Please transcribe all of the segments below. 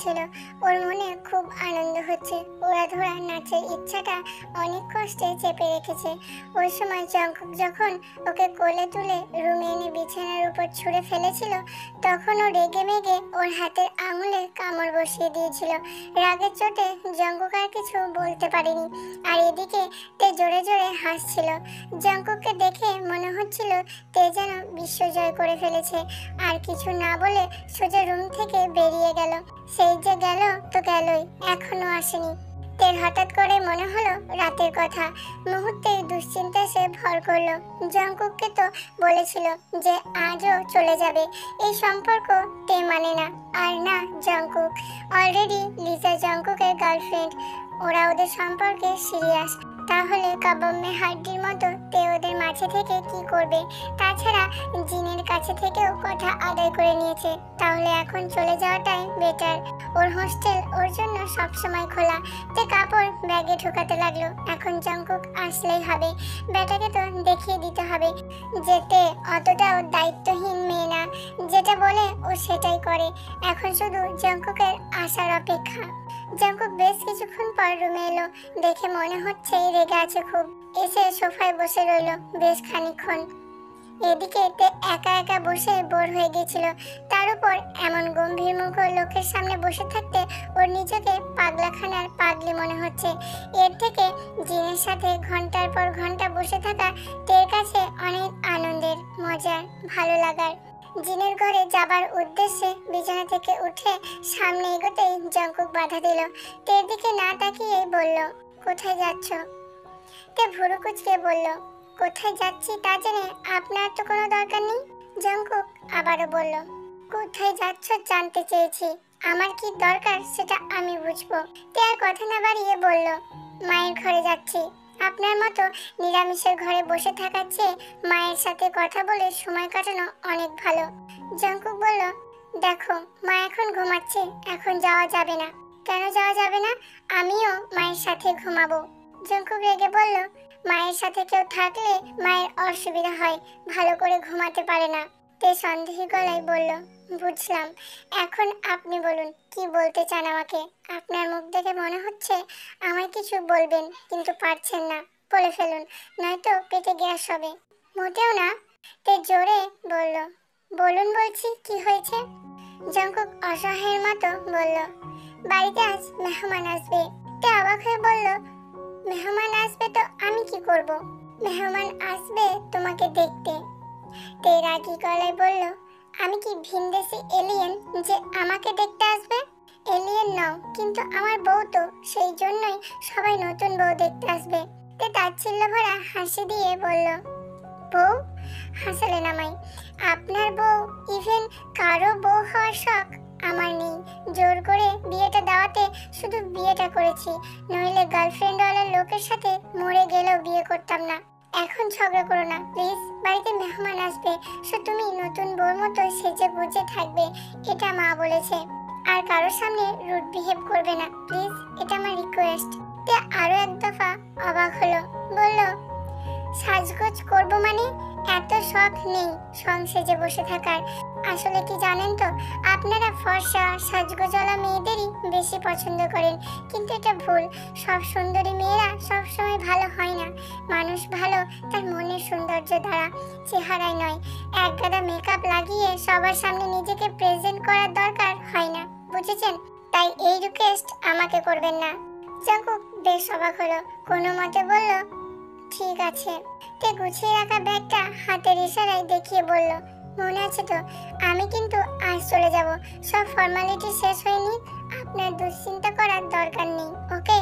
যাচ্ছিল। ওর মনে খুব আনন্দ হচ্ছে। ওড়াধরা নাচের ইচ্ছাটা অনেক কষ্টে চেপে রেখেছে। ওই সময় জঙ্কুক যখন ওকে কোলে তুলে রুমে এনে বিছানার উপর ছুঁড়ে ফেলেছিল, তখন ও রেগে মেগে ওর হাতের আঙুলে কামড় বসিয়ে দিয়েছিল। রাগের চোটে জঙ্কুক আর কিছু বলতে পারেনি। আর এদিকে তে জোরে জোরে হাসছিল। জঙ্কুককে দেখে মনে হচ্ছিল তে যেন বিশ্ব জয় করে ফেলেছে। আর কিছু না বলে সোজা রুম থেকে বেরিয়ে গেল। সেই যে গেল তো গেলই, এখনো আসেনি। তের হঠাৎ করে মনে হলো রাতের কথা। মুহূর্তে দুশ্চিন্তা সে ভর করলো। জঙ্কুককে তো বলেছিল যে আজও চলে যাবে। এই সম্পর্ক তে মানে না। আর না, জঙ্কুক অলরেডি লিজা জঙ্কুকের গার্লফ্রেন্ড। ওরা ওদের সম্পর্কে সিরিয়াস। তাহলে কাবাম্মে হাড্ডির মতো তে ওদের মাঝে থেকে কি করবে? তাছাড়া জিনের কাছে থেকেও কথা আদায় করে নিয়েছে। তাহলে এখন চলে যাওয়াটাই বেটার। ওর হোস্টেল ওর জন্য সবসময় খোলা। তে কাপড় ব্যাগে ঢোকাতে লাগলো। এখন জঙ্কুক আসলেই হবে। বেটাকে তো দেখিয়ে দিতে হবে যে তে অতটাও দায়িত্বহীন মেয়ে না। যেটা বলে ও সেটাই করে। এখন শুধু জঙ্কুকের আসার অপেক্ষা। জঙ্কুক বেশ কিছুক্ষণ পর রুমে এলো। দেখে মনে হচ্ছে রেগে আছে খুব। এসে সোফায় বসে রইল বেশ খানিকক্ষণ। এদিকে তে একা একা বসে বোর হয়ে গেছিল। তার উপর এমন গম্ভীর মুখ লোকের সামনে বসে থাকতে ওর নিজেকে পাগলাখানার পাগলি মনে হচ্ছে। এর থেকে জিনের সাথে ঘন্টার পর ঘন্টা বসে থাকা তের কাছে অনেক আনন্দের, মজার, ভালো লাগার। জিনের ঘরে যাবার উদ্দেশ্যে বিছানা থেকে উঠে সামনে এগোতেই জঙ্কুক বাধা দিল। তের দিকে না তাকিয়ে বলল, কোথায় যাচ্ছ? তে ভুরু কুঁচকে বলল, কোথায় যাচ্ছি তা জেনে আপনার তো কোনো দরকার নেই। জঙ্কুক আবারও বলল, কোথায় যাচ্ছ জানতে চেয়েছি। আমার কি দরকার সেটা আমি বুঝবো। তে আর কথা না বাড়িয়ে বলল, মায়ের ঘরে যাচ্ছি। আপনার মতো নিরামিষের ঘরে বসে থাকার চেয়ে মায়ের সাথে কথা বলে সময় কাটানো অনেক ভালো। জঙ্কুক বলল, দেখো মা এখন ঘুমাচ্ছে, এখন যাওয়া যাবে না। কেন যাওয়া যাবে না? আমিও মায়ের সাথে ঘুমাবো। জঙ্কুক রেগে বলল, মায়ের সাথে কেউ থাকলে মায়ের অসুবিধা হয়, ভালো করে ঘুমাতে পারে না। তে সন্দেহী গলায় বলল, বুঝলাম। এখন আপনি বলুন, কি বলতে চান আমাকে? আপনার মুখ দেখে মনে হচ্ছে আমায় কিছু বলবেন, কিন্তু পারছেন না। বলে ফেলুন, নয়তো পেটে গ্যাস হবে। মোটেও না। তে জোরে বলল, বলুন বলছি, কি হয়েছে? জঙ্কুক অসহায়ের মতো বলল, বাড়িতে আজ মেহমান আসবে। তে অবাক হয়ে বলল, মেহমান আসবে তো আমি কি করব? মেহমান আসবে তোমাকে দেখতে। তে রাগী গলায় বলল, আমি কি ভিনদেশি এলিয়েন যে আমাকে দেখতে আসবে? এলিয়েন নও, কিন্তু আমার বউ তো, সেই জন্যই সবাই নতুন বউ দেখতে আসবে। তে তাচ্ছিল্য ভরা হাসি দিয়ে বলল, বউ? হাসালেন আমায়। আপনার বউ? ইভেন কারো বউ হওয়ার শখ আমার নেই। জোর করে বিয়েটা দেওয়াতে শুধু বিয়েটা করেছি, নইলে গার্লফ্রেন্ডওয়ালা লোকের সাথে মরে গেলেও বিয়ে করতাম না। এখন ঝগড়া করো না প্লিজ। বাড়িতে মেহমান আসবে, সো তুমি নতুন বউর মতো সেজে গুজে থাকবে, এটা মা বলেছে। আর কারোর সামনে রুড বিহেভ করবে না প্লিজ, এটা আমার রিকোয়েস্ট। তে আরো এক দফা অবাক হলো, বলল, সাজগোজ করবো মানে? এত শখ নেই সং সেজে বসে থাকার। আসলে কি জানেন তো, আপনারা ফর্সা সাজগোজওয়ালা মেয়েদেরই বেশি পছন্দ করেন, কিন্তু এটা ভুল। সব সুন্দরী মেয়েরা সব সময় ভালো হয় না। মানুষ ভালো তার মনের সৌন্দর্য দ্বারা, চেহারায় নয়। এক গাদা মেকআপ লাগিয়ে সবার সামনে নিজেকে প্রেজেন্ট করার দরকার হয় না, বুঝেছেন? তাই এই রিকোয়েস্ট আমাকে করবেন না। জঙ্কুক বেশ অবাক হলো, কোনো মতে বলল, ঠিক আছে। তে গুছিয়ে রাখা ব্যাগটা হাতের ইশারায় দেখিয়ে বলল, মনে আছে তো? আমি কিন্তু আজ চলে যাব। সব ফর্মালিটি শেষ হয়নি, আপনার দুশ্চিন্তা করার দরকার নেই, ওকে?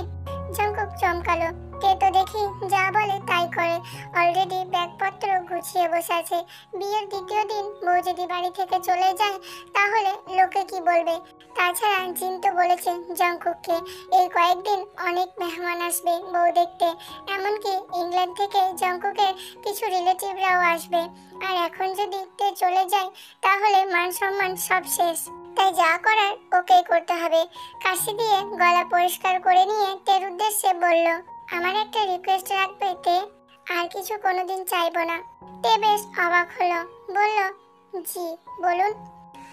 জঙ্কুক চমকালো। তে তো দেখি যা বলে তাই করে। অলরেডি ব্যাগপত্র গুছিয়ে বসে আছে। বিয়ের দ্বিতীয় দিন বউ যদি বাড়ি থেকে চলে যায় তাহলে লোকে কি বলবে? তাছাড়া জিন তো বলেছে জঙ্কুককে এই কয়েকদিন অনেক মেহমান আসবে বউ দেখতে। এমনকি ইংল্যান্ড থেকে জঙ্কুকের কিছু রিলেটিভরাও আসবে। আর এখন যদি তে চলে যায় তাহলে মান সম্মান সব শেষ। তাই যা করার ওকেই করতে হবে। কাশি দিয়ে গলা পরিষ্কার করে নিয়ে তের উদ্দেশ্যে বলল, আমার একটা রিকোয়েস্ট রাখবে তে? আর কিছু কোনোদিন চাইবো না। তে বেশ অবাক হলো, বলল, জি বলুন।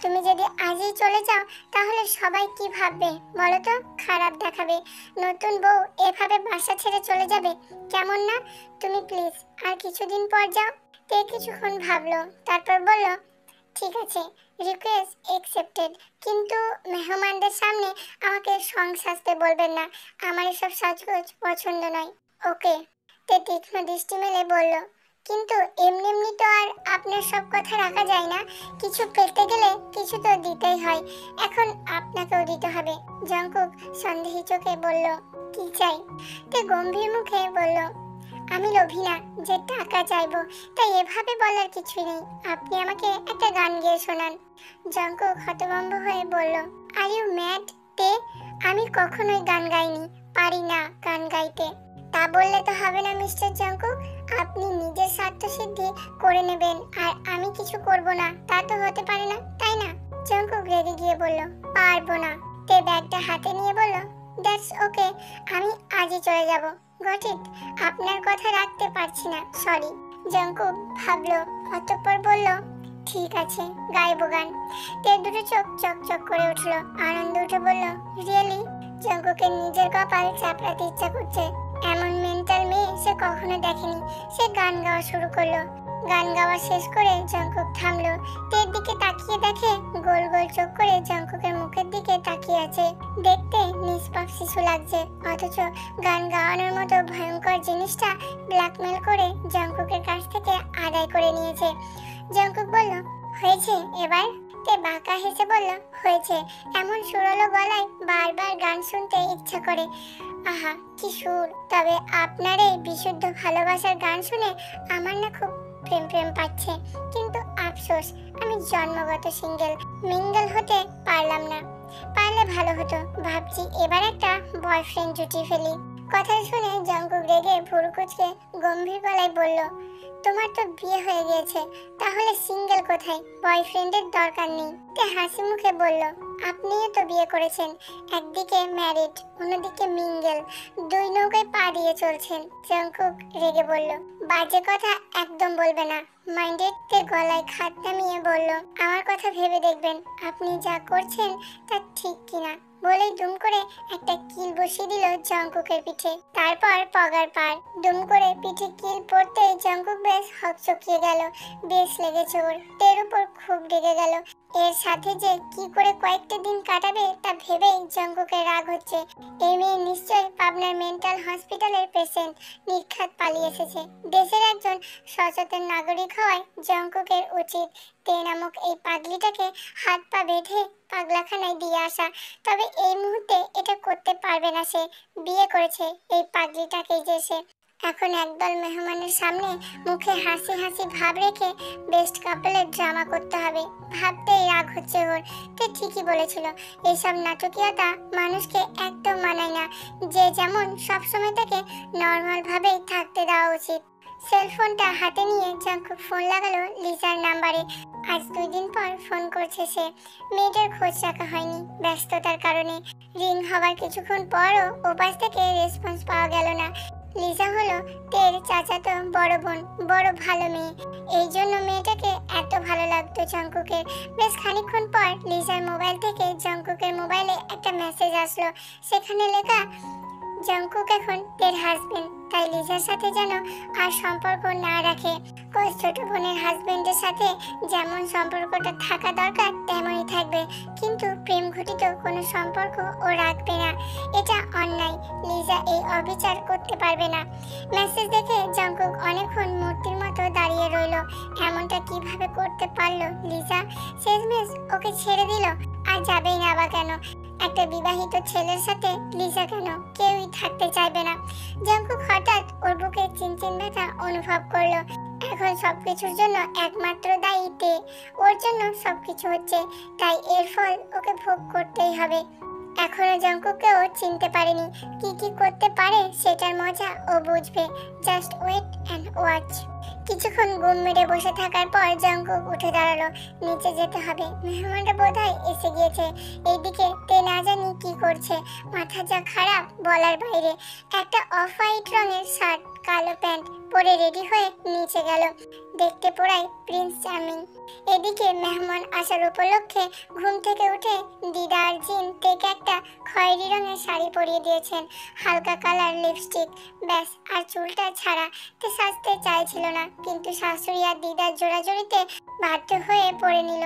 তুমি যদি আজই চলে যাও তাহলে সবাই কি ভাববে বলো তো? খারাপ দেখাবে। নতুন বউ এভাবে বাসা ছেড়ে চলে যাবে, কেমন না? তুমি প্লিজ আর কিছুদিন পর যাও। তে কিছুক্ষণ ভাবলো, তারপর বলল, ঠিক আছে, রিকোয়েস্ট একসেপ্টেড, কিন্তু মেহমানদের সামনে আমাকে সং সাজতে বলবেন না। আমার এসব সাজগোজ পছন্দ নয়। ওকে। তে তীক্ষ্ণ দৃষ্টি মেলে বলল, কিন্তু এমনি এমনি তো আর আপনার সব কথা রাখা যায় না। কিছু পেতে গেলে কিছু তো দিতেই হয়। এখন আপনাকেও দিতে হবে। জঙ্কুক সন্দেহী চোখে বলল, কি চাই? তে গম্ভীর মুখে বলল, আমি লোভী না যে টাকা চাইবো, তাই এভাবে বলার কিছুই নেই। আপনি আমাকে একটা গান গেয়ে শোনান। জঙ্কুক হতভম্ব হয়ে বলল, আর ইউ ম্যাড? তে আমি কখনোই গান গাইনি, পারি না গান গাইতে। তা বললে তো হবে না মিস্টার জঙ্কুক। আপনি নিজের স্বার্থ সিদ্ধি করে নেবেন আর আমি কিছু করব না, তা তো হতে পারে না, তাই না? জঙ্কুক রেগে গিয়ে বলল, পারবো না। তে ব্যাগটা হাতে নিয়ে বলল, দ্যাটস ওকে, আমি আজই চলে যাব। Got it. আপনার কথা রাখতে পারছি না, সরি। জঙ্কুক ভাবলো, অতঃপর বলল, ঠিক আছে, গাইবো গান। তে দুটো চোখ চকচক করে উঠলো, আনন্দ উঠে বলল, রিয়েলি? জঙ্কুকের নিজের কপাল চাপড়াতে ইচ্ছা করছে। এমন মেন্টাল মেয়ে সে কখনো দেখেনি। সে গান গাওয়া শুরু করলো। গান গাওয়া শেষ করে জঙ্কুক থামলো। তের দিকে তাকিয়ে দেখে গোল গোল চোখ করে জঙ্কুকের মুখের দিকে তাকিয়ে আছে। দেখতে নিষ্পাপ শিশু লাগছে, অথচ গান গাওয়ানোর মতো ভয়ঙ্কর জিনিসটা ব্ল্যাকমেল করে জঙ্কুকের কাছ থেকে আদায় করে নিয়েছে। জঙ্কুক বলল, হয়েছে এবার? তে বাঁকা হেসে বলল, হয়েছে। এমন সুরলো গলায় বারবার গান শুনতে ইচ্ছা করে। আহা কি সুর! তবে আপনার এই বিশুদ্ধ ভালোবাসার গান শুনে আমার না খুব প্রেম প্রেম পাচ্ছে। কিন্তু আফসোস, আমি জন্মগত সিঙ্গেল, মিঙ্গেল হতে পারলাম না। পারলে ভালো হতো। ভাবছি এবার একটা বয়ফ্রেন্ড জুটিয়ে ফেলি। কথা শুনে জঙ্কুক রেগে ভুরু কুঁচকে গম্ভীর গলায় বলল, তোমার তো বিয়ে হয়ে গিয়েছে, তাহলে সিঙ্গেল কোথায়? বয়ফ্রেন্ডের দরকার নেই। তে হাসি মুখে বলল, আপনিও তো বিয়ে করেছেন। একদিকে ম্যারিড, অন্যদিকে মিঙ্গেল, দুই নৌকায় পা দিয়ে চলছেন। জঙ্কুক রেগে বলল, বাজে কথা একদম বলবে না। মাইন্ডেড। তে গলায় খাট নামিয়ে বলল, আমার কথা ভেবে দেখবেন আপনি যা করছেন তা ঠিক কিনা। বলেই দুম করে একটা কিল বসিয়ে দিল জঙ্কুকের পিঠে। তারপর পগার পার। দুম করে পিঠে কিল পড়তে জঙ্কুক বেশ হকচকিয়ে গেল। বেশ লেগেছে ওর। তের উপর খুব রেগে গেল। এর সাথে যে কি করে কয়েকটা দিন কাটাবে তা ভেবেই জঙ্কুকের রাগ হচ্ছে। এই মেয়ে নিশ্চয় পাবনার মেন্টাল হসপিটালের পেশেন্ট। নির্ঘাত পালিয়ে এসেছে। দেশের একজন সচেতন নাগরিক হওয়ায় জঙ্কুকের উচিত তে নামক এই পাগলিটাকে হাত পা বেঁধে পাগলাখানায় দিয়ে আসা। তবে এই মুহূর্তে এটা করতে পারবে না সে। বিয়ে করেছে এই পাগলিটাকেই যে সে। এখন একদল মেহমানের সামনে মুখে হাসি হাসি ভাব রেখে বেস্ট কাপলের ড্রামা করতে হবে। ভাবতেই রাগ হচ্ছে ওর। তে ঠিকই বলেছিল, এইসব নাটকীয়তা মানুষকে একদম মানায় না। যে যেমন সবসময় তাকে নর্মাল ভাবেই থাকতে দেওয়া উচিত। সেলফোনটা হাতে নিয়ে জঙ্কুক ফোন লাগালো লিজার নাম্বারে। আজ 2 দিন পর ফোন করছে সে। মেয়েটার খোঁজ রাখা হয়নি ব্যস্ততার কারণে। রিং হবার কিছুক্ষণ পরও ওপাশ থেকে রেসপন্স পাওয়া গেল না। লিজা হলো তের চাচাতো বড় বোন, বড় ভালো মেয়ে। এই জন্য মেয়েটাকে এত ভালো লাগতো জঙ্কুকের। বেশ খানিকক্ষণ পর লিজার মোবাইল থেকে জঙ্কুকের মোবাইলে একটা মেসেজ আসলো। সেখানে লেখা, জঙ্কুক এখন তের হাজবেন্ড, তাই লিজার সাথে যেন আর সম্পর্ক না রাখে। ওর ছোট বোনের হাজবেন্ডের সাথে যেমন সম্পর্কটা থাকা দরকার তেমনই থাকবে, কিন্তু প্রেম ঘটিত কোনো সম্পর্ক ও রাখবে না। এটা অন্যায়। লিজা এই অবিচার করতে পারবে না। মেসেজ দেখে জঙ্কুক অনেকক্ষণ মূর্তির মতো দাঁড়িয়ে রইল। এমনটা কিভাবে করতে পারলো লিজা? শেষমেশ ওকে ছেড়ে দিল। আর যাবেই না বা কেন? একটা বিবাহিত ছেলের সাথে লিজা কেন কেউই থাকতে চাইবে না। জঙ্কুক হঠাৎ ওর বুকে চিনচিন ব্যথা অনুভব করলো। এখন সবকিছুর জন্য একমাত্র দায়ী তে। ওর জন্য সবকিছু হচ্ছে, তাই এর ফল ওকে ভোগ করতেই হবে। এখনো জঙ্কুককেও চিনতে পারেনি। কি কি করতে পারে সেটার মজা ও বুঝবে। Just wait and watch. কিছুক্ষণ ঘুম মেরে বসে থাকার পর জঙ্কুক উঠে দাঁড়ালো। নিচে যেতে হবে, মেহমানটা বোধহয় এসে গিয়েছে। এইদিকে তে না জানি কি করছে। মাথা যা খারাপ বলার বাইরে। একটা অফ হোয়াইট রঙের শার্ট, কালো প্যান্ট পরে রেডি হয়ে নিচে গেল। দেখতে পড়াই প্রিন্স চার্মিং। এদিকে মেহমান আসার উপলক্ষে ঘুম থেকে উঠে দিদা আর জিন তেকে একটা খয়েরি রঙের শাড়ি পরিয়ে দিয়েছেন, হালকা কালার লিপস্টিক, ব্যাস আর চুলটা ছাড়া। তে সাজতে চাইছিল না, কিন্তু শাশুড়ি আর দিদার জোড়াজোড়িতে বাধ্য হয়ে পড়ে নিল।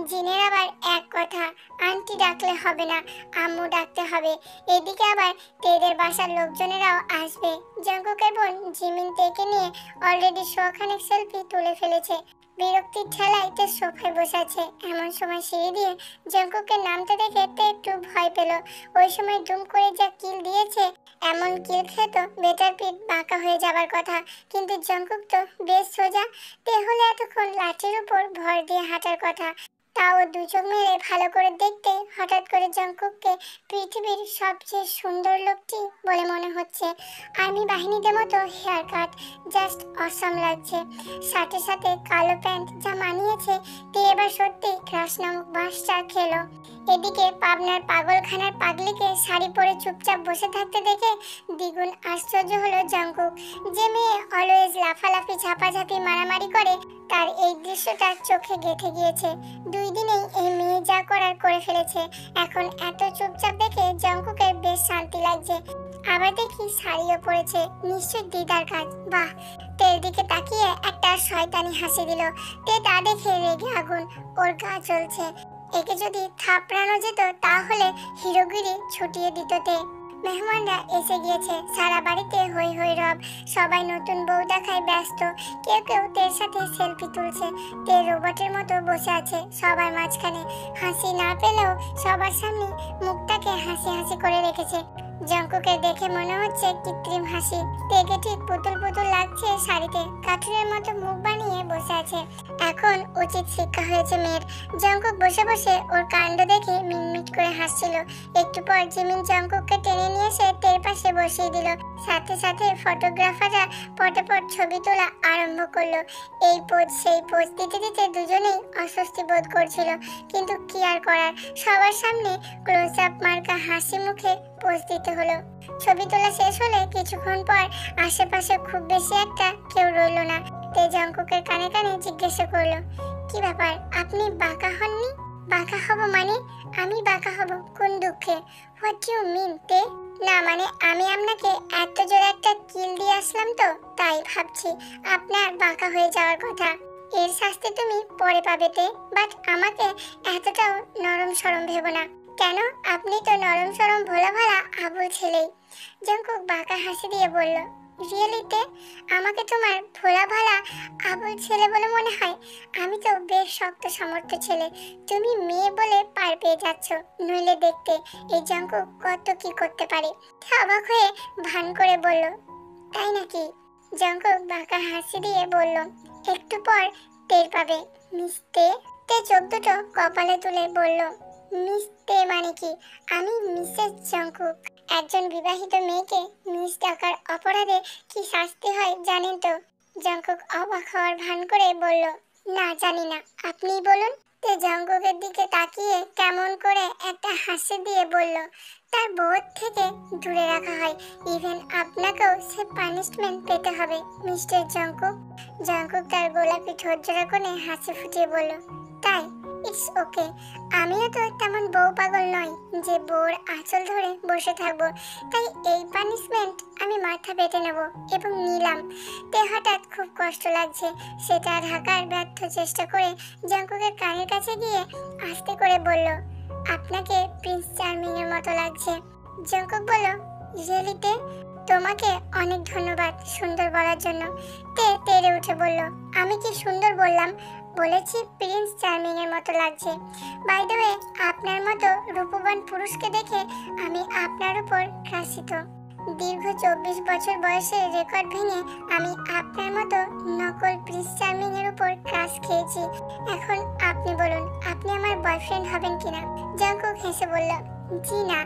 জিনের আবার এক কথা, আন্টি ডাকলে হবে না, আম্মু ডাকতে হবে। এদিকে আবার তেদের বাসার লোকজনেরাও আসবে। জঙ্কুকের বোন জিমিন তেকে নিয়ে অলরেডি শখানেক সেলফি তুলে ফেলেছে। বিরক্তির ঠেলায় তে সোফায় বসে আছে। এমন সময় সিঁড়ি দিয়ে জঙ্কুককে নামতে দেখে তে একটু ভয় পেল। ওই সময় দুম করে যা কিল দিয়েছে, এমন কিল খেত বেটার পিঠ বাঁকা হয়ে যাবার কথা, কিন্তু জঙ্কুক তো বেশ সোজা। তে হলে এতক্ষণ লাঠির উপর ভর দিয়ে হাঁটার কথা। তাও দু চোখ মেলে ভালো করে দেখতে হঠাৎ করে জঙ্কুককে পৃথিবীর সবচেয়ে সুন্দর লোকটি বলে মনে হচ্ছে। আর্মি বাহিনীদের মতো হেয়ার কাট, জাস্ট অসম লাগছে। সাথে সাথে কালো প্যান্ট যা মানিয়েছে, তে এবার সত্যি ক্রাশ নামক বাঁশটা খেলো। এদিকে পাবনার পাগলখানার পাগলিকে শাড়ি পরে চুপচাপ বসে থাকতে দেখে দ্বিগুণ আশ্চর্য হলো জঙ্কুক। যে মেয়ে অলওয়েজ লাফালাফি ঝাপাঝাপি মারামারি করে, তার এই দৃশ্যটা চোখে গেঁথে গিয়েছে। 2 দিনেই এই মেয়ে যা করার করে ফেলেছে। এখন এত চুপচাপ দেখে জঙ্কুকের বেশ শান্তি লাগছে। আবার দেখি শাড়িও পরেছে, নিশ্চয় দিদার কাজ। বাহ! তের দিকে তাকিয়ে একটা শয়তানি হাসি দিল। তে তা দেখে রেগে আগুন, ওর গা জ্বলছে। একে যদি থাপড়ানো যেত তাহলে হিরোগিরি ছুটিয়ে দিত তে। মেহমানরা এসে গিয়েছে, সারা বাড়িতে হই হই রব। সবাই নতুন বউ দেখায় ব্যস্ত। কেউ কেউ তের সাথে সেলফি তুলছে। তে রোবটের মতো বসে আছে সবার মাঝখানে। হাসি না পেলেও সবার সামনে মুখটাকে হাসি হাসি করে রেখেছে। জঙ্কুকে দেখে মনে হচ্ছে কৃত্রিম হাসি। তেকে ঠিক পুতুল পুতুল লাগছে শাড়িতে, কার্টুনের মতো মুখ বানিয়ে বসে আছে। এখন উচিত শিক্ষা হয়েছে মেয়ের। জঙ্কুক বসে বসে ওর কাণ্ড দেখে মিটমিট করে হাসছিল। একটু পর জিমিন জঙ্কুককে টেনে নিয়ে এসে তের পাশে বসিয়ে দিল। সাথে সাথে ফটোগ্রাফাররা পটাপট ছবি তোলা আরম্ভ করলো। এই পোজ সেই পোজ দিতে দিতে দুজনেই অস্বস্তি বোধ করছিল, কিন্তু কি আর করার, সবার সামনে ক্লোজ আপ মার্কা হাসি মুখে পোজ দিতে হলো। ছবি তোলা শেষ হলে কিছুক্ষণ পর আশেপাশে খুব বেশি একটা কেউ রইল না। তে জঙ্কুকের কানে কানে জিজ্ঞাসা করলো, কি ব্যাপার, আপনি বাঁকা হননি? বাঁকা হব মানে? আমি বাঁকা হব কোন দুঃখে? হোয়াট ইউ মিন তে? না মানে আমি আপনাকে এত জোরে একটা কিল দিয়ে আসলাম তো, তাই ভাবছি আপনার বাঁকা হয়ে যাওয়ার কথা। এর শাস্তি তুমি পরে পাবে তে, বাট আমাকে এতটাও নরম সরম ভেবো না। কেন? আপনি তো নরম সরম ভোলা ভালা আবুল ছেলেই। জঙ্কুক বাঁকা হাসি দিয়ে বলল, রিয়েলিতে আমাকে তোমার ভোলা ভালা আবুল ছেলে বলে মনে হয়? আমি তো বেশ শক্ত সামর্থ্য ছেলে। তুমি মেয়ে বলে পার পেয়ে যাচ্ছ, নইলে দেখতে এই জঙ্কুক কত কি করতে পারে। অবাক হয়ে ভান করে বলল, তাই নাকি? জঙ্কুক বাঁকা হাসি দিয়ে বলল, একটু পর টের পাবে মিসতে। তে চোখ দুটো কপালে তুলে বলল, মিসতে মানে কি? আমি মিসেস জঙ্কুক। একজন বিবাহিত মেয়েকে মিস ডাকার অপরাধে কি শাস্তি হয় জানেন তো? জঙ্কুক অবাক হওয়ার ভান করে বলল, না জানি না, আপনিই বলুন। তে জঙ্কুকের দিকে তাকিয়ে কেমন করে একটা হাসি দিয়ে বলল, তার বোধ থেকে দূরে রাখা হয়। ইভেন আপনাকেও সে পানিশমেন্ট পেতে হবে মিস্টার জঙ্কুক। জঙ্কুক তার গোলাপি ঠোঁট জোড়া কোণে হাসি ফুটিয়ে বলল, তাই? It's okay. আমিও তো তেমন বউ পাগল নই যে বউর আঁচল ধরে বসে থাকবো। তাই এই পানিশমেন্ট আমি মাথা পেতে নেব, এবং নিলাম। তে হঠাৎ খুব কষ্ট লাগছে। সেটা ঢাকার ব্যর্থ চেষ্টা করে জঙ্কুকের কানের কাছে গিয়ে আস্তে করে বলল, আপনাকে প্রিন্স চার্মিং এর মতো লাগছে। জঙ্কুক বলল, রিয়েলিতে? তোমাকে অনেক ধন্যবাদ সুন্দর বলার জন্য। তে তেড়ে উঠে বলল, আমি কি সুন্দর বললাম? বলেছি প্রিন্স চার্মিং এর মতো লাগছে। বাই দ্য ওয়ে, আপনার মতো রূপবান পুরুষকে দেখে আমি আপনার উপর ক্রাশিত। দীর্ঘ 24 বছর বয়সে রেকর্ড ভেঙে আমি আপনার মতো নকল প্রিন্স চার্মিং এর উপর ক্রাশ খেয়েছি। এখন আপনি বলুন, আপনি আমার বয়ফ্রেন্ড হবেন কিনা? জঙ্কুক হেসে বলল, জি না,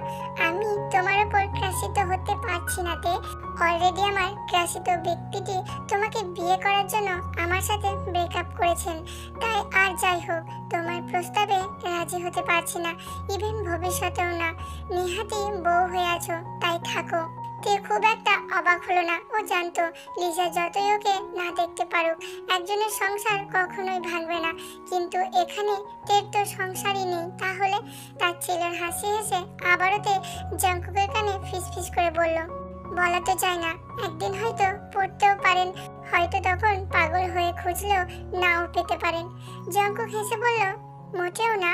আমি তোমার উপর ক্রাশিত হতে পারছি না তে। অলরেডি আমার ক্রাশিত ব্যক্তিটি তোমাকে বিয়ে করার জন্য আমার সাথে ব্রেকআপ করেছেন। তাই আর যাই হোক, তোমার প্রস্তাবে রাজি হতে পারছি না, ইভেন ভবিষ্যতেও না। নিহাতি বউ হয়ে আছো, তাই থাকো। তে খুব একটা অবাক হলো না। ও জানতো লিজা যতই ওকে না দেখতে পারুক একজনের সংসার কখনোই ভাঙবে না, কিন্তু এখানে তের তো সংসারই নেই। তাহলে তার ছেলের হাসি হেসে আবারও তে জঙ্কুকের কানে ফিসফিস করে বলল, বলা তো যায় না, একদিন হয়তো পড়তেও পারেন, হয়তো তখন পাগল হয়ে খুঁজলেও নাও পেতে পারেন। জঙ্কুক হেসে বলল, মোটেও না,